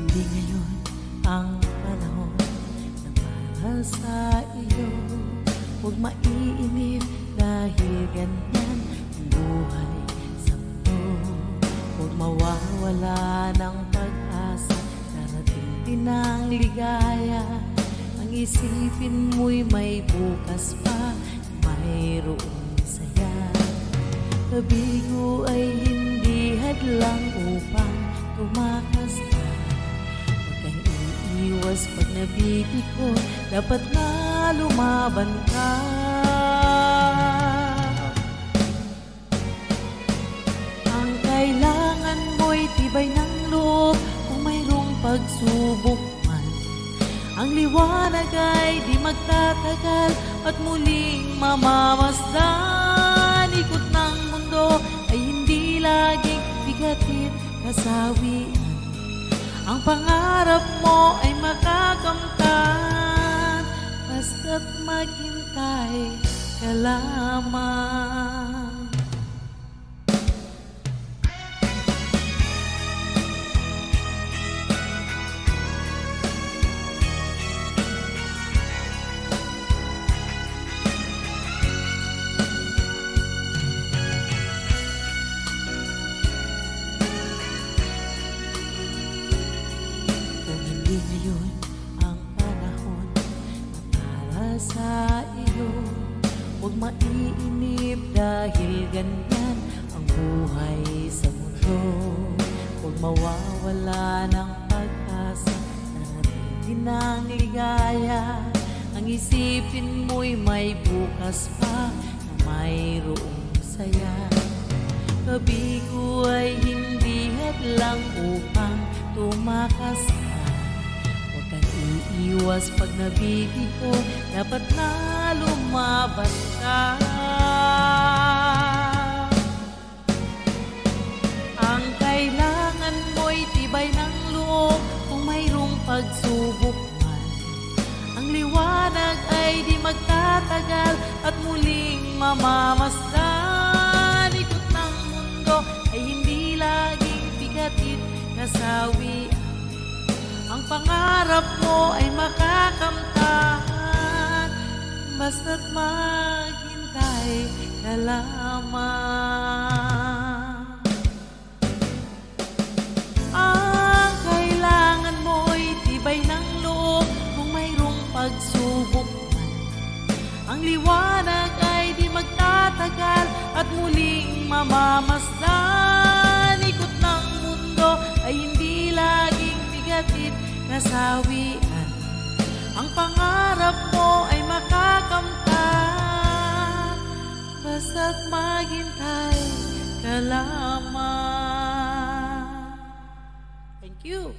hindi ngayon ang panahon na para sa iyo. Huwag maiinip dahil ganyan ang buhay sa mundo. Huwag mawawala ng pag-asa, darating din ang ligaya. Ang isipin mo'y may bukas pa, mayroong saya. Kabigo ay hindi hadlang upang tumakas ka. Huwag kang iiwas pag nabibiko, dapat na lumaban ka. Ang kailangan mo'y tibay ng loob kung mayroong pagsubok man. Ang liwanag ay di magtatagal at muling mamamasdan. Ikot ng mundo ay hindi laging bigatin kasawian. Ang pangarap mo ay makakamtan, basta't maghintay ka lamang. Hindi ngayon ang panahon na para sa iyo. Huwag maiinip dahil ganyan ang buhay sa mundo. Huwag mawawala ng pag-asa, darating din ang ligaya. Ang isipin mo'y may bukas pa, na mayroong saya. Kabigo ay hindi hadlang upang tumakas ka. Iiwas pag nabibigo, dapat na lumaban ka. Ang kailangan mo'y tibay ng loob kung mayroong pagsubok man. Ang liwanag ay di magtatagal at muling mamamasdan. Ikot ng mundo ay hindi laging bigatin kasawian. Ang pangarap mo ay makakamtan, basta't maghintay ka lamang. Ang kailangan mo'y tibay ng loob kung mayroong pagsubok man. Ang liwanag ay di magtatagal at muling mamamasdan. Ikot ng mundo ay hindi laging bigatin kasawian. Ang pangarap mo ay makakamtan, basta't maghintay ka lamang. Thank you.